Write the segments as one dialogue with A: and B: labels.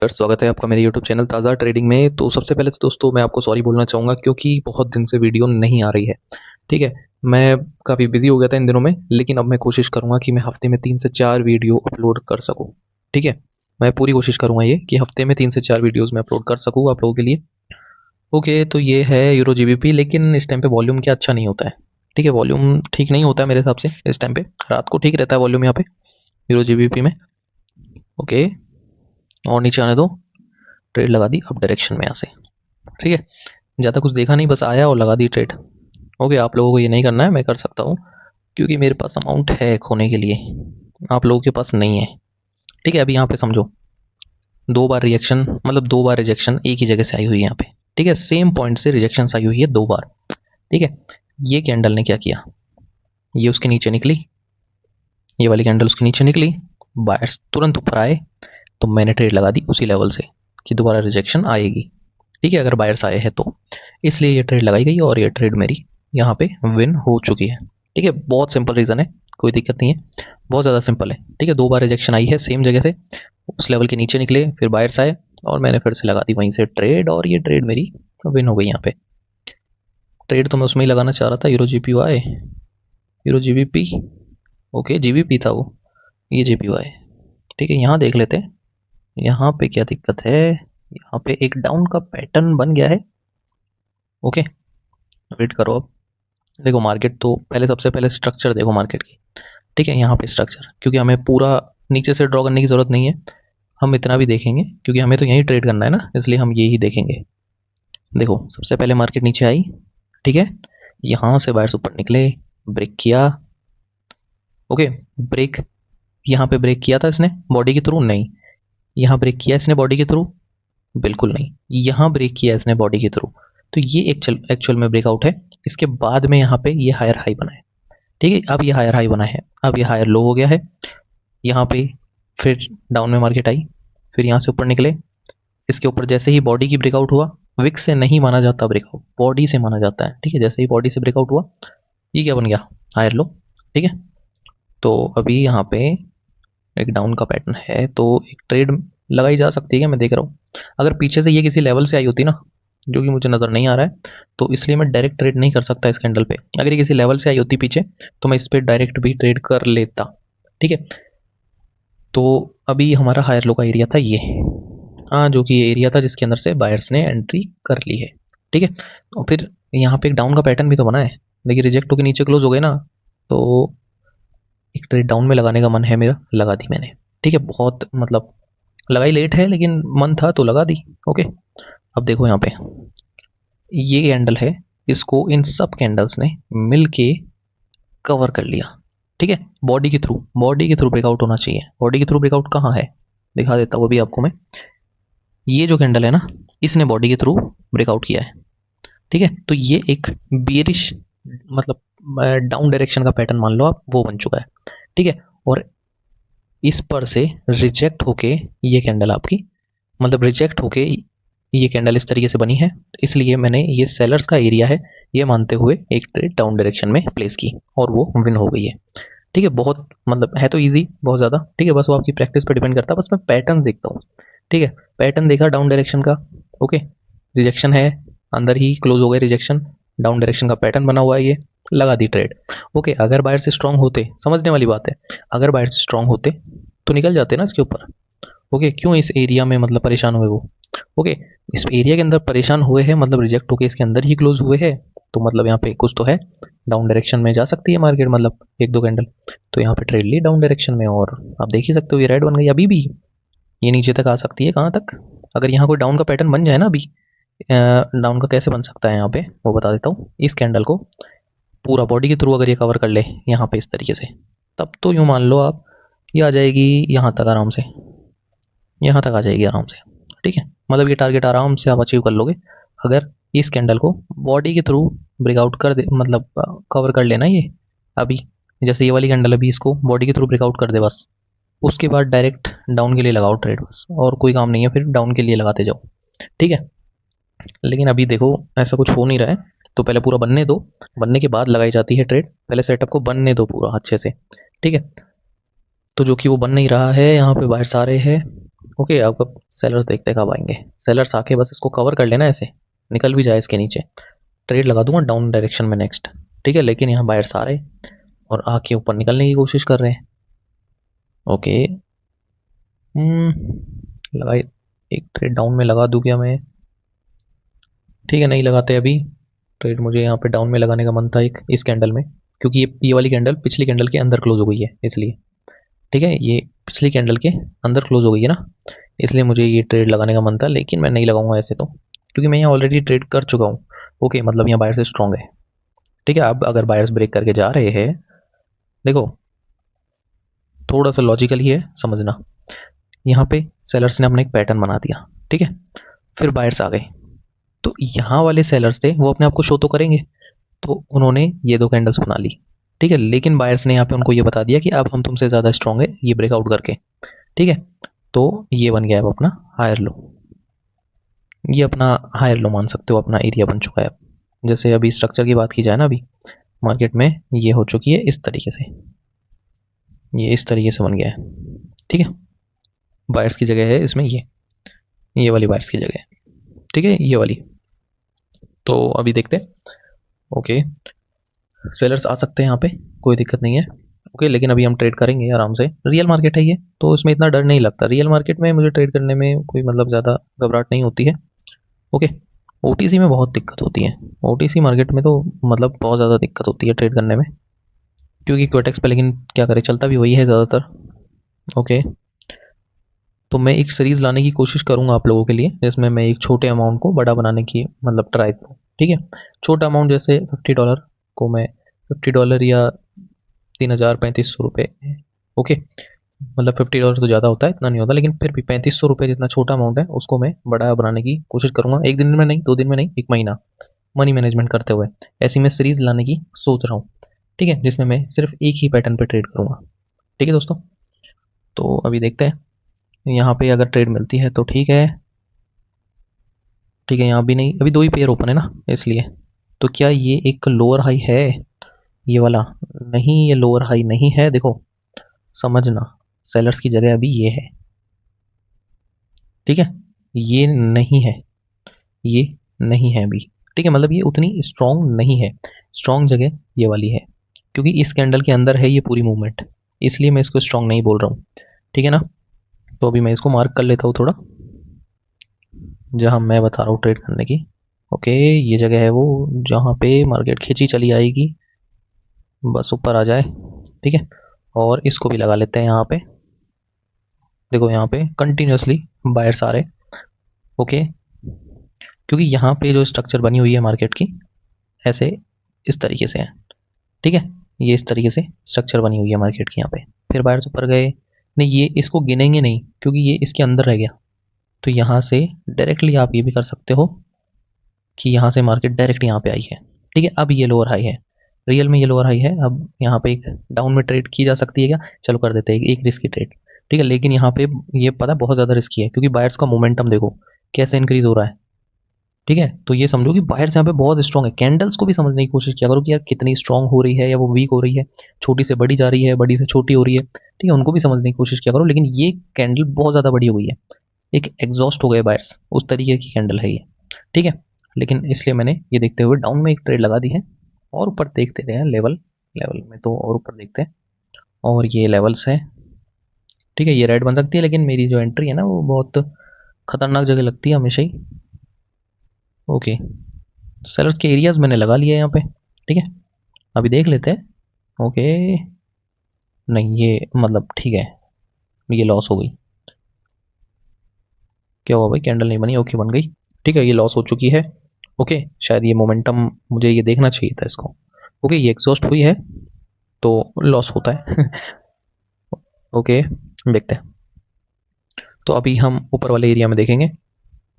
A: स्वागत है आपका मेरे YouTube चैनल ताज़ा ट्रेडिंग में। तो सबसे पहले तो दोस्तों मैं आपको सॉरी बोलना चाहूँगा क्योंकि बहुत दिन से वीडियो नहीं आ रही है। ठीक है, मैं काफ़ी बिजी हो गया था इन दिनों में, लेकिन अब मैं कोशिश करूँगा कि मैं हफ्ते में 3 से 4 वीडियो अपलोड कर सकूँ। ठीक है, मैं पूरी कोशिश करूँगा ये कि हफ्ते में 3 से 4 वीडियोज़ मैं अपलोड कर सकूँ आप लोगों के लिए। ओके, तो ये है यूरो जीबीपी, लेकिन इस टाइम पे वॉल्यूम क्या अच्छा नहीं होता है। ठीक है, वॉल्यूम ठीक नहीं होता है मेरे हिसाब से इस टाइम पे। रात को ठीक रहता है वॉल्यूम यहाँ पे यूरो जीबीपी में। ओके, और नीचे आने दो। ट्रेड लगा दी अप डायरेक्शन में यहाँ से। ठीक है, ज़्यादा कुछ देखा नहीं, बस आया और लगा दी ट्रेड। ओके, आप लोगों को ये नहीं करना है, मैं कर सकता हूँ क्योंकि मेरे पास अमाउंट है खोने के लिए, आप लोगों के पास नहीं है। ठीक है, अभी यहाँ पे समझो 2 बार रिएक्शन, मतलब 2 बार रिजेक्शन एक ही जगह से आई हुई है यहाँ पे। ठीक है, सेम पॉइंट से रिजेक्शन आई हुई है 2 बार। ठीक है, ये कैंडल ने क्या किया, ये उसके नीचे निकली, ये वाली कैंडल उसके नीचे निकली, बायर्स तुरंत ऊपर आए, तो मैंने ट्रेड लगा दी उसी लेवल से कि दोबारा रिजेक्शन आएगी। ठीक है, अगर बायर्स आए हैं तो इसलिए ये ट्रेड लगाई गई और ये ट्रेड मेरी यहाँ पे विन हो चुकी है। ठीक है, बहुत सिंपल रीज़न है, कोई दिक्कत नहीं है, बहुत ज़्यादा सिंपल है। ठीक है, 2 बार रिजेक्शन आई है सेम जगह से, उस लेवल के नीचे निकले, फिर बायर्स आए और मैंने फिर से लगा दी वहीं से ट्रेड और ये ट्रेड मेरी विन हो गई यहाँ पे। ट्रेड तो मैं उसमें ही लगाना चाह रहा था, euro GPY, euro GBP. Okay, GBP था वो, ये जीपीवाई। ठीक है, यहाँ देख लेते हैं यहाँ पे क्या दिक्कत है। यहाँ पे एक डाउन का पैटर्न बन गया है। ओके, वेट करो अब। देखो मार्केट तो पहले, सबसे पहले स्ट्रक्चर देखो मार्केट की। ठीक है, यहाँ पे स्ट्रक्चर, क्योंकि हमें पूरा नीचे से ड्रॉ करने की ज़रूरत नहीं है, हम इतना भी देखेंगे क्योंकि हमें तो यहीं ट्रेड करना है ना, इसलिए हम यही देखेंगे। देखो सबसे पहले मार्केट नीचे आई। ठीक है, यहाँ से बायर्स ऊपर निकले, ब्रेक किया। ओके, ब्रेक, यहाँ पे ब्रेक किया था इसने बॉडी के थ्रू, नहीं। यहाँ ब्रेक किया इसने बॉडी के थ्रू, बिल्कुल नहीं। यहाँ ब्रेक किया इसने बॉडी के थ्रू, तो ये एक्चुअल में ब्रेकआउट है। इसके बाद में यहाँ पे ये हायर हाई बना है। ठीक है, अब ये हायर हाई बना है, अब ये हायर लो हो गया है। यहाँ पे फिर डाउन में मार्केट आई, फिर यहाँ से ऊपर निकले, इसके ऊपर जैसे ही बॉडी की ब्रेकआउट हुआ, विक्स से नहीं माना जाता ब्रेकआउट, बॉडी से माना जाता है। ठीक है, जैसे ही बॉडी से ब्रेकआउट हुआ, ये क्या बन गया, हायर लो। ठीक है, तो अभी यहाँ पे एक डाउन का पैटर्न है, तो एक ट्रेड लगाई जा सकती है क्या, मैं देख रहा हूँ। अगर पीछे से ये किसी लेवल से आई होती ना, जो कि मुझे नज़र नहीं आ रहा है, तो इसलिए मैं डायरेक्ट ट्रेड नहीं कर सकता इस कैंडल पे। अगर ये किसी लेवल से आई होती पीछे, तो मैं इस पर डायरेक्ट भी ट्रेड कर लेता। ठीक है, तो अभी हमारा हायर लो का एरिया था ये, हाँ, जो कि ये एरिया था जिसके अंदर से बायर्स ने एंट्री कर ली है। ठीक है, और फिर यहाँ पे एक डाउन का पैटर्न भी तो बना है, देखिए रिजेक्ट होकर नीचे क्लोज हो गए ना, तो एक ट्रेड डाउन में लगाने का मन है मेरा, लगा दी मैंने। ठीक है, बहुत मतलब लगाई लेट है, लेकिन मन था तो लगा दी। ओके, अब देखो यहाँ पे ये कैंडल है, इसको इन सब कैंडल्स ने मिल के कवर कर लिया। ठीक है, बॉडी के थ्रू, बॉडी के थ्रू ब्रेकआउट होना चाहिए। बॉडी के थ्रू ब्रेकआउट कहाँ है, दिखा देता हूँ अभी आपको मैं। ये जो कैंडल है ना, इसने बॉडी के थ्रू ब्रेकआउट किया है। ठीक है, तो ये एक बेरिश, मतलब डाउन डायरेक्शन का पैटर्न मान लो आप, वो बन चुका है। ठीक है, और इस पर से रिजेक्ट होके ये कैंडल आपकी, मतलब रिजेक्ट होके ये कैंडल इस तरीके से बनी है, इसलिए मैंने ये सेलर्स का एरिया है ये मानते हुए एक ट्रेड डाउन डायरेक्शन में प्लेस की और वो विन हो गई है। ठीक है, बहुत मतलब है तो इजी बहुत ज़्यादा। ठीक है, बस वो आपकी प्रैक्टिस पर डिपेंड करता है, बस मैं पैटर्न देखता हूँ। ठीक है, पैटर्न देखा डाउन डायरेक्शन का। ओके, रिजेक्शन है, अंदर ही क्लोज हो गए रिजेक्शन, डाउन डायरेक्शन का पैटर्न बना हुआ है, ये लगा दी ट्रेड। ओके, अगर बायर से स्ट्रांग होते, समझने वाली बात है, अगर बायर से स्ट्रांग होते तो निकल जाते ना इसके ऊपर। ओके, क्यों इस एरिया में मतलब परेशान हुए वो। ओके, इस एरिया के अंदर परेशान हुए हैं, मतलब रिजेक्ट होके इसके अंदर ही क्लोज हुए हैं, तो मतलब यहाँ पे कुछ तो है, डाउन डायरेक्शन में जा सकती है मार्केट, मतलब एक दो कैंडल। तो यहाँ पे ट्रेड ली डाउन डायरेक्शन में और आप देख ही सकते हो ये रेड बन गई। अभी भी ये नीचे तक आ सकती है, कहाँ तक, अगर यहाँ कोई डाउन का पैटर्न बन जाए ना, अभी डाउन का कैसे बन सकता है यहाँ पे वो बता देता हूँ। इस कैंडल को पूरा बॉडी के थ्रू अगर ये कवर कर ले यहाँ पे इस तरीके से, तब तो यूँ मान लो आप, ये आ जाएगी यहाँ तक आराम से, यहाँ तक आ जाएगी आराम से। ठीक है, मतलब ये टारगेट आराम से आप अचीव कर लोगे अगर इस कैंडल को बॉडी के थ्रू ब्रेकआउट कर दे, मतलब कवर कर लेना ये। अभी जैसे ये वाली कैंडल, अभी इसको बॉडी के थ्रू ब्रेकआउट कर दे बस, उसके बाद डायरेक्ट डाउन के लिए लगाओ ट्रेड, बस और कोई काम नहीं है, फिर डाउन के लिए लगाते जाओ। ठीक है, लेकिन अभी देखो ऐसा कुछ हो नहीं रहा है, तो पहले पूरा बनने दो, बनने के बाद लगाई जाती है ट्रेड, पहले सेटअप को बनने दो पूरा अच्छे से। ठीक है, तो जो कि वो बन नहीं रहा है, यहाँ पे बाहर सारे हैं। ओके, अब सेलर्स देखते हैं कब आएंगे। सेलर्स आके बस इसको कवर कर लेना, ऐसे निकल भी जाए इसके नीचे, ट्रेड लगा दूंगा डाउन डायरेक्शन में नेक्स्ट। ठीक है, लेकिन यहाँ बायर्स आ रहे और आके ऊपर निकलने की कोशिश कर रहे हैं। ओके, लगाई, एक ट्रेड डाउन में लगा दूं क्या मैं? ठीक है, नहीं लगाते अभी ट्रेड। मुझे यहाँ पे डाउन में लगाने का मन था एक इस कैंडल में, क्योंकि ये वाली कैंडल पिछली कैंडल के अंदर क्लोज हो गई है इसलिए। ठीक है, ये पिछली कैंडल के अंदर क्लोज हो गई है ना, इसलिए मुझे ये ट्रेड लगाने का मन था, लेकिन मैं नहीं लगाऊंगा ऐसे तो, क्योंकि मैं यहाँ ऑलरेडी ट्रेड कर चुका हूँ। ओके, मतलब यहाँ बायर्स स्ट्रॉन्ग है। ठीक है, अब अगर बायर्स ब्रेक करके जा रहे हैं, देखो थोड़ा सा लॉजिकल ही है समझना। यहाँ पे सेलर्स ने अपना एक पैटर्न बना दिया, ठीक है, फिर बायर्स आ गए, तो यहाँ वाले सेलर्स थे वो अपने आप को शो तो करेंगे, तो उन्होंने ये दो कैंडल्स बना ली। ठीक है, लेकिन बायर्स ने यहाँ पे उनको ये बता दिया कि अब हम तुमसे ज़्यादा स्ट्रॉन्ग है ये ब्रेकआउट करके। ठीक है, तो ये बन गया है अब अपना हायर लो। ये अपना हायर लो मान सकते हो, अपना एरिया बन चुका है। जैसे अभी स्ट्रक्चर की बात की जाए ना, अभी मार्केट में ये हो चुकी है इस तरीके से, ये इस तरीके से बन गया है। ठीक है, बायर्स की जगह है इसमें ये वाली बायर्स की जगह है। ठीक है, ये वाली। तो अभी देखते हैं। ओके, सेलर्स आ सकते हैं यहाँ पे, कोई दिक्कत नहीं है। ओके, लेकिन अभी हम ट्रेड करेंगे आराम से, रियल मार्केट है ये, तो इसमें इतना डर नहीं लगता। रियल मार्केट में मुझे ट्रेड करने में कोई मतलब ज़्यादा घबराहट नहीं होती है। ओके, ओटीसी में बहुत दिक्कत होती है। ओटीसी मार्केट में तो मतलब बहुत ज़्यादा दिक्कत होती है ट्रेड करने में, क्योंकि क्योटेक्स पे लेकिन क्या करें, चलता भी वही है ज़्यादातर। ओके, तो मैं एक सीरीज़ लाने की कोशिश करूँगा आप लोगों के लिए, जिसमें मैं एक छोटे अमाउंट को बड़ा बनाने की मतलब ट्राई करूँ। ठीक है, छोटा अमाउंट जैसे $50 को मैं, $50 या 3,3500 रुपये। ओके, मतलब $50 तो ज़्यादा होता है, इतना नहीं होता, लेकिन फिर भी 3500 रुपये जितना छोटा अमाउंट है उसको मैं बड़ा बनाने की कोशिश करूँगा। एक दिन में नहीं, 2 दिन में नहीं, एक महीना मनी मैनेजमेंट करते हुए ऐसी मैं सीरीज़ लाने की सोच रहा हूँ। ठीक है, जिसमें मैं सिर्फ एक ही पैटर्न पे ट्रेड करूँगा। ठीक है दोस्तों, तो अभी देखते हैं यहाँ पे अगर ट्रेड मिलती है तो ठीक है। ठीक है, यहाँ भी नहीं, अभी दो ही पेयर ओपन है ना इसलिए। तो क्या ये एक लोअर हाई है ये वाला? नहीं, ये लोअर हाई नहीं है, देखो समझना, सेलर्स की जगह अभी ये है। ठीक है, ये नहीं है, ये नहीं है अभी। ठीक है, मतलब ये उतनी स्ट्रॉन्ग नहीं है, स्ट्रॉन्ग जगह ये वाली है, क्योंकि इस कैंडल के अंदर है ये पूरी मूवमेंट, इसलिए मैं इसको स्ट्रॉन्ग नहीं बोल रहा हूँ। ठीक है ना, तो अभी मैं इसको मार्क कर लेता हूँ थोड़ा, जहाँ मैं बता रहा हूँ ट्रेड करने की। ओके, ये जगह है वो जहाँ पे मार्केट खींची चली आएगी, बस ऊपर आ जाए। ठीक है, और इसको भी लगा लेते हैं यहाँ पे। देखो यहाँ पे कंटिन्यूसली बायर्स आ रहे। ओके, क्योंकि यहाँ पे जो स्ट्रक्चर बनी हुई है मार्केट की, ऐसे इस तरीके से है। ठीक है, ये इस तरीके से स्ट्रक्चर बनी हुई है मार्केट की। यहाँ पे फिर बायर्स ऊपर गए, नहीं ये इसको गिनेंगे नहीं क्योंकि ये इसके अंदर रह गया। तो यहाँ से डायरेक्टली आप ये भी कर सकते हो कि यहाँ से मार्केट डायरेक्ट यहाँ पे आई है। ठीक है, अब ये लोअर हाई है, रियल में ये लोअर हाई है। अब यहाँ पे एक डाउन में ट्रेड की जा सकती है क्या? चलो कर देते हैं एक रिस्की ट्रेड। ठीक है, लेकिन यहाँ पे ये पता बहुत ज़्यादा रिस्की है, क्योंकि बायर्स का मोमेंटम देखो कैसे इंक्रीज हो रहा है। ठीक है, तो ये समझो कि बायर्स यहाँ पे बहुत स्ट्रॉन्ग है। कैंडल्स को भी समझने की कोशिश किया करो कि यार कितनी स्ट्रॉन्ग हो रही है या वो वीक हो रही है, छोटी से बड़ी जा रही है, बड़ी से छोटी हो रही है। ठीक है, उनको भी समझने की कोशिश किया करो, लेकिन ये कैंडल बहुत ज़्यादा बड़ी हो गई है, एक एग्जॉस्ट हो गए बायर्स, उस तरीके की कैंडल है ये। ठीक है, लेकिन इसलिए मैंने ये देखते हुए डाउन में एक ट्रेड लगा दी है, और ऊपर देखते रहे लेवल, लेवल में तो और ऊपर देखते हैं। और ये लेवल्स है। ठीक है, ये रेड बन सकती है, लेकिन मेरी जो एंट्री है ना वो बहुत खतरनाक जगह लगती है हमेशा ही। ओके, सेलर्स के एरियाज मैंने लगा लिए यहाँ पे। ठीक है, अभी देख लेते हैं। ओके, नहीं ये मतलब ठीक है, ये लॉस हो गई। क्या हुआ भाई, कैंडल नहीं बनी? ओके, बन गई। ठीक है, ये लॉस हो चुकी है। ओके, शायद ये मोमेंटम, मुझे ये देखना चाहिए था इसको। ओके, ये एग्जॉस्ट हुई है तो लॉस होता है। ओके, देखते हैं। तो अभी हम ऊपर वाले एरिया में देखेंगे,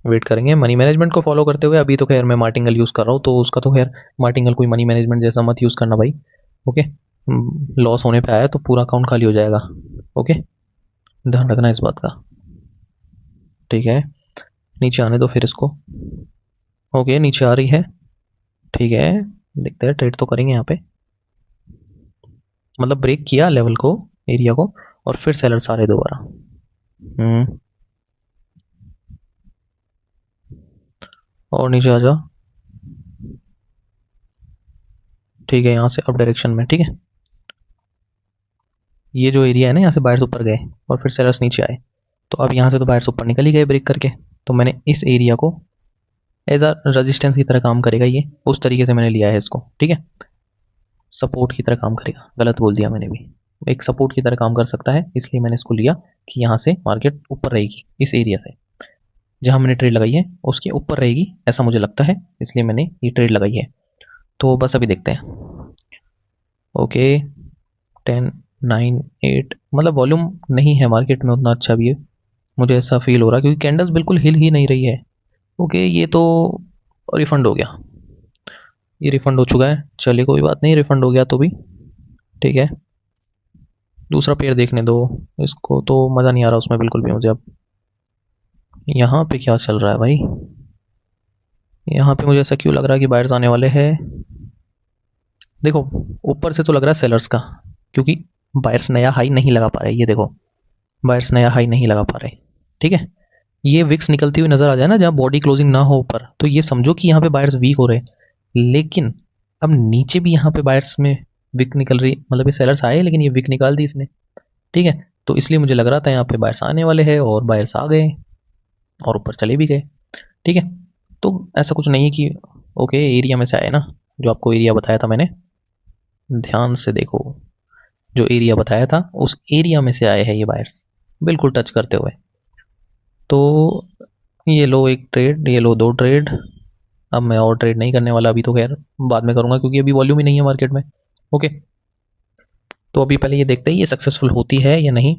A: वेट करेंगे मनी मैनेजमेंट को फॉलो करते हुए। अभी तो खैर मैं मार्टिंगल यूज़ कर रहा हूँ, तो उसका तो खैर मार्टिंगल कोई मनी मैनेजमेंट जैसा मत यूज़ करना भाई। ओके, लॉस होने पे आया तो पूरा अकाउंट खाली हो जाएगा। ओके, ध्यान रखना इस बात का। ठीक है, नीचे आने दो फिर इसको। ओके, नीचे आ रही है। ठीक है, देखते हैं, ट्रेड तो करेंगे यहाँ पे। मतलब ब्रेक किया लेवल को, एरिया को, और फिर सेलर्स आ रहे दोबारा। और नीचे आ जा। ठीक है, यहाँ से अप डायरेक्शन में। ठीक है, ये जो एरिया है ना, यहाँ से बायर्स ऊपर गए और फिर सेलर्स नीचे आए, तो अब यहाँ से तो बायर्स ऊपर निकल ही गए ब्रेक करके। तो मैंने इस एरिया को एज अ रेजिस्टेंस की तरह काम करेगा, ये उस तरीके से मैंने लिया है इसको। ठीक है, सपोर्ट की तरह काम करेगा, गलत बोल दिया मैंने भी, एक सपोर्ट की तरह काम कर सकता है, इसलिए मैंने इसको लिया कि यहाँ से मार्केट ऊपर रहेगी, इस एरिया से जहाँ मैंने ट्रेड लगाई है उसके ऊपर रहेगी, ऐसा मुझे लगता है, इसलिए मैंने ये ट्रेड लगाई है। तो बस अभी देखते हैं। ओके, 10, 9, 8, मतलब वॉल्यूम नहीं है मार्केट में उतना अच्छा भी है, मुझे ऐसा फील हो रहा है, क्योंकि कैंडल्स बिल्कुल हिल ही नहीं रही है। ओके, ये तो रिफंड हो गया, ये रिफंड हो चुका है, चलिए कोई बात नहीं, रिफंड हो गया तो भी ठीक है। दूसरा पेयर देखने दो, इसको तो मज़ा नहीं आ रहा उसमें बिल्कुल भी मुझे। अब यहाँ पे क्या चल रहा है भाई, यहाँ पे मुझे ऐसा क्यों लग रहा है कि बायर्स आने वाले हैं। देखो, ऊपर से तो लग रहा है सेलर्स का, क्योंकि बायर्स नया हाई नहीं लगा पा रहे, ये देखो बायर्स नया हाई नहीं लगा पा रहे। ठीक है, ये विक्स निकलती हुई नजर आ जाए ना जहाँ बॉडी क्लोजिंग ना हो ऊपर, तो ये समझो कि यहाँ पे बायर्स वीक हो रहे। लेकिन अब नीचे भी यहाँ पे बायर्स में विक निकल रही, मतलब ये सेलर्स आए लेकिन ये विक निकाल दी इसने। ठीक है, तो इसलिए मुझे लग रहा था यहाँ पे बायर्स आने वाले हैं, और बायर्स आ गए और ऊपर चले भी गए। ठीक है, तो ऐसा कुछ नहीं कि ओके एरिया में से आए ना, जो आपको एरिया बताया था मैंने, ध्यान से देखो, जो एरिया बताया था उस एरिया में से आए हैं ये बायर्स, बिल्कुल टच करते हुए। तो ये लो एक ट्रेड, ये लो दो ट्रेड। अब मैं और ट्रेड नहीं करने वाला, अभी तो खैर बाद में करूंगा, क्योंकि अभी वॉल्यूम ही नहीं है मार्केट में। ओके, तो अभी पहले ये देखते हैं ये सक्सेसफुल होती है या नहीं,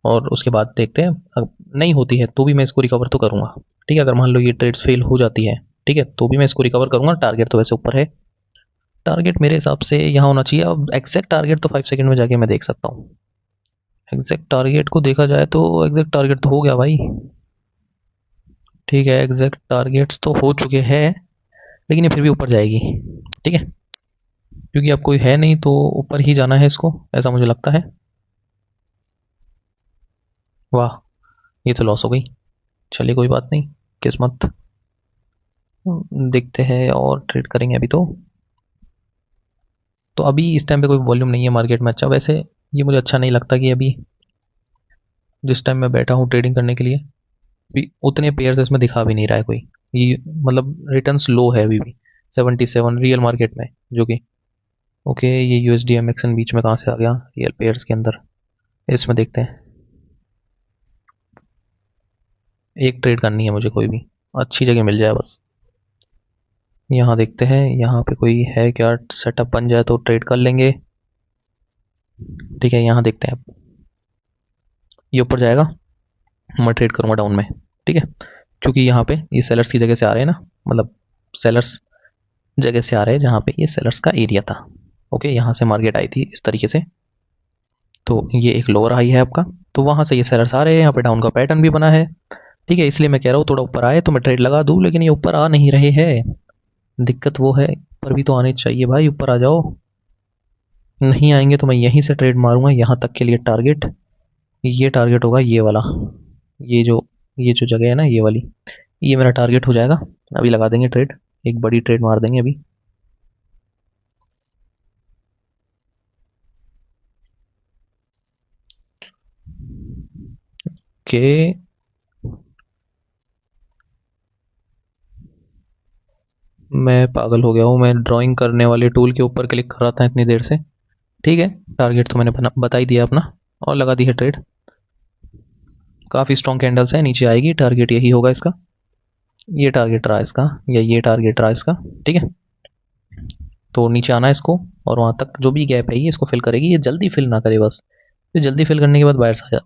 A: और उसके बाद देखते हैं, अब नहीं होती है तो भी मैं इसको रिकवर तो करूंगा। ठीक है, अगर मान लो ये ट्रेड्स फेल हो जाती है, ठीक है, तो भी मैं इसको रिकवर करूंगा। टारगेट तो वैसे ऊपर है, टारगेट मेरे हिसाब से यहाँ होना चाहिए। अब एग्जैक्ट टारगेट तो 5 सेकंड में जाके मैं देख सकता हूँ। एग्जैक्ट टारगेट को देखा जाए तो एग्जैक्ट टारगेट तो हो गया भाई। ठीक है, एग्जैक्ट टारगेट्स तो हो चुके हैं, लेकिन ये फिर भी ऊपर जाएगी। ठीक है, क्योंकि अब कोई है नहीं तो ऊपर ही जाना है इसको, ऐसा मुझे लगता है। वाह, ये तो लॉस हो गई, चलिए कोई बात नहीं, किस्मत। देखते हैं और ट्रेड करेंगे अभी तो अभी इस टाइम पे कोई वॉल्यूम नहीं है मार्केट में। अच्छा, वैसे ये मुझे अच्छा नहीं लगता कि अभी जिस टाइम मैं बैठा हूँ ट्रेडिंग करने के लिए, भी उतने पेयर्स इसमें दिखा भी नहीं रहा है कोई। ये मतलब रिटर्न्स लो है अभी भी, 77 रियल मार्केट में, जो कि ओके। ये यूएसडी एमएक्सन बीच में कहाँ से आ गया रियल पेयर्स के अंदर, इसमें देखते हैं। एक ट्रेड करनी है मुझे, कोई भी अच्छी जगह मिल जाए बस। यहाँ देखते हैं, यहाँ पे कोई है क्या, सेटअप बन जाए तो ट्रेड कर लेंगे। ठीक है, यहाँ देखते हैं, ये ऊपर जाएगा मैं ट्रेड करूँगा डाउन में। ठीक है, क्योंकि यहाँ पे ये सेलर्स की जगह से आ रहे हैं ना, मतलब सेलर्स जगह से आ रहे हैं जहाँ पे ये सेलर्स का एरिया था। ओके, यहाँ से मार्केट आई थी इस तरीके से, तो ये एक लोअर हाई है आपका, तो वहाँ से ये सेलर्स आ रहे हैं, यहाँ पे डाउन का पैटर्न भी बना है। ठीक है, इसलिए मैं कह रहा हूँ थोड़ा ऊपर आए तो मैं ट्रेड लगा दूँ, लेकिन ये ऊपर आ नहीं रहे हैं। दिक्कत वो है, ऊपर भी तो आने चाहिए भाई, ऊपर आ जाओ। नहीं आएंगे तो मैं यहीं से ट्रेड मारूंगा, यहाँ तक के लिए टारगेट, ये टारगेट होगा ये वाला, ये जो ये जो जगह है ना ये वाली, ये मेरा टारगेट हो जाएगा। अभी लगा देंगे ट्रेड, एक बड़ी ट्रेड मार देंगे अभी। के मैं पागल हो गया हूँ, मैं ड्राइंग करने वाले टूल के ऊपर क्लिक कर रहा था इतनी देर से। ठीक है, टारगेट तो मैंने बता ही दिया अपना, और लगा दी है ट्रेड। काफ़ी स्ट्रॉन्ग कैंडल्स है, नीचे आएगी, टारगेट यही होगा इसका, ये टारगेट रहा इसका, या ये टारगेट रहा इसका। ठीक है, तो नीचे आना है इसको, और वहाँ तक जो भी गैप है ये इसको फिल करेगी, ये जल्दी फिल ना करे बस, तो जल्दी फिल करने के बाद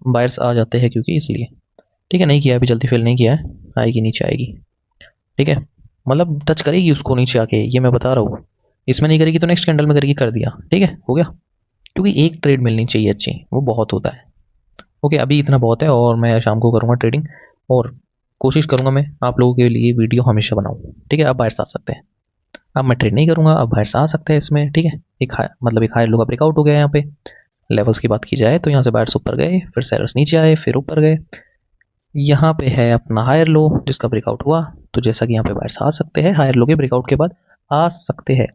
A: बायर्स आ जाते हैं, क्योंकि इसलिए। ठीक है, नहीं किया अभी, जल्दी फिल नहीं किया है, आएगी नीचे आएगी। ठीक है, मतलब टच करेगी उसको नीचे आके, ये मैं बता रहा हूँ। इसमें नहीं करेगी तो नेक्स्ट कैंडल में करेगी, कर दिया। ठीक है, हो गया, क्योंकि एक ट्रेड मिलनी चाहिए अच्छी, वो बहुत होता है। ओके, अभी इतना बहुत है, और मैं शाम को करूँगा ट्रेडिंग, और कोशिश करूँगा मैं आप लोगों के लिए वीडियो हमेशा बनाऊँ। ठीक है, अब बायर्स आ सकते हैं, अब मैं ट्रेड नहीं करूँगा, अब बायर्स आ सकते हैं इसमें। ठीक है, एक हाई, मतलब एक हाई लो का ब्रेकआउट हो गया यहाँ पे। लेवल्स की बात की जाए तो यहाँ से बायर्स ऊपर गए, फिर सेलर्स नीचे आए, फिर ऊपर गए। यहाँ पे है अपना हायर लो जिसका ब्रेकआउट हुआ, तो जैसा कि यहाँ पे बायर्स आ सकते हैं, हायर लो के ब्रेकआउट के बाद आ सकते हैं।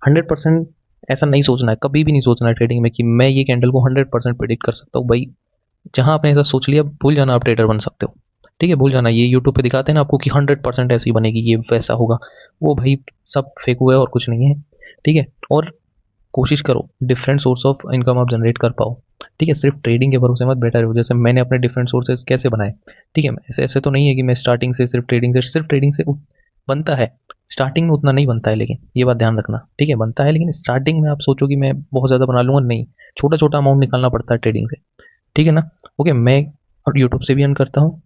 A: 100% ऐसा नहीं सोचना है, कभी भी नहीं सोचना है ट्रेडिंग में कि मैं ये कैंडल को 100% प्रेडिक्ट कर सकता हूँ। भाई जहाँ आपने ऐसा सोच लिया, भूल जाना आप ट्रेडर बन सकते हो। ठीक है, भूल जाना। ये यूट्यूब पे दिखाते हैं ना आपको कि 100% ऐसी बनेगी, ये वैसा होगा, वो भाई सब फेक हुआ है और कुछ नहीं है। ठीक है, और कोशिश करो डिफरेंट सोर्स ऑफ इनकम आप जनरेट कर पाओ। ठीक है, सिर्फ ट्रेडिंग के भरोसे मत बैठा रहो। जैसे मैंने अपने डिफरेंट सोर्सेज कैसे बनाए, ठीक है, ऐसे ऐसे तो नहीं है कि मैं स्टार्टिंग से सिर्फ ट्रेडिंग से बनता है। स्टार्टिंग में उतना नहीं बनता है, लेकिन ये बात ध्यान रखना। ठीक है, बनता है, लेकिन स्टार्टिंग में आप सोचो कि मैं बहुत ज़्यादा बना लूंगा, नहीं, छोटा छोटा अमाउंट निकालना पड़ता है ट्रेडिंग से। ठीक है ना। ओके, मैं यूट्यूब से भी अर्न करता हूँ।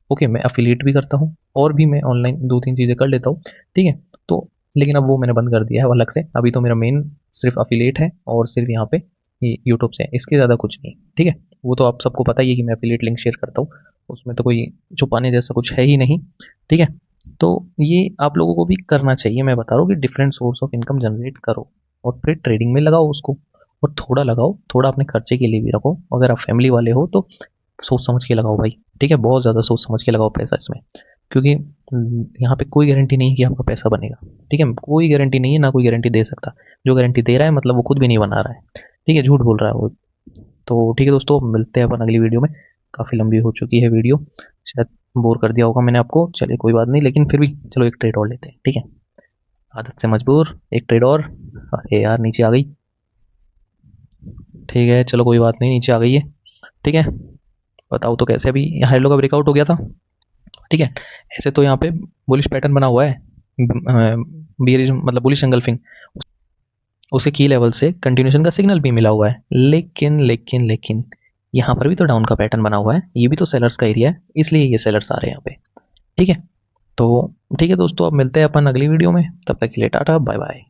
A: ओके, मैं अफिलिएट भी करता हूँ, और भी मैं ऑनलाइन 2-3 चीज़ें कर लेता हूँ। ठीक है, तो लेकिन अब वो मैंने बंद कर दिया है अलग से। अभी तो मेरा मेन सिर्फ अफिलिएट है, और सिर्फ यहाँ पे ये यूट्यूब से है, इसके ज़्यादा कुछ नहीं। ठीक है, वो तो आप सबको पता ही है कि मैं अफिलिएट लिंक शेयर करता हूँ, उसमें तो कोई छुपाने जैसा कुछ है ही नहीं। ठीक है, तो ये आप लोगों को भी करना चाहिए। मैं बता रहा हूँ कि different source of income generate करो, और फिर ट्रेडिंग में लगाओ उसको, और थोड़ा लगाओ, थोड़ा अपने खर्चे के लिए भी रखो। अगर आप फैमिली वाले हो तो सोच समझ के लगाओ भाई। ठीक है, बहुत ज़्यादा सोच समझ के लगाओ पैसा इसमें, क्योंकि यहाँ पे कोई गारंटी नहीं है कि आपका पैसा बनेगा। ठीक है, कोई गारंटी नहीं है, ना कोई गारंटी दे सकता। जो गारंटी दे रहा है मतलब वो खुद भी नहीं बना रहा है। ठीक है, झूठ बोल रहा है वो। तो ठीक है दोस्तों, मिलते हैं अपन अगली वीडियो में। काफ़ी लंबी हो चुकी है वीडियो, शायद बोर कर दिया होगा मैंने आपको। चलिए कोई बात नहीं, लेकिन फिर भी चलो एक ट्रेड और लेते हैं। ठीक है, आदत से मजबूर, एक ट्रेड और। अरे यार नीचे आ गई। ठीक है, चलो कोई बात नहीं, नीचे आ गई है। ठीक है, बताओ तो कैसे। अभी हाई लो का ब्रेकआउट हो गया था। ठीक है, ऐसे तो यहाँ पे बुलिश पैटर्न बना हुआ है, बियरिश मतलब बुलिश एंगल्फिंग, उसे की लेवल से कंटिन्यूशन का सिग्नल भी मिला हुआ है। लेकिन यहाँ पर भी तो डाउन का पैटर्न बना हुआ है, ये भी तो सेलर्स का एरिया है, इसलिए ये सेलर्स आ रहे हैं यहाँ पे। ठीक है, तो ठीक है दोस्तों, अब मिलते हैं अपन अगली वीडियो में। तब तक के लिए टाटा बाय बाय।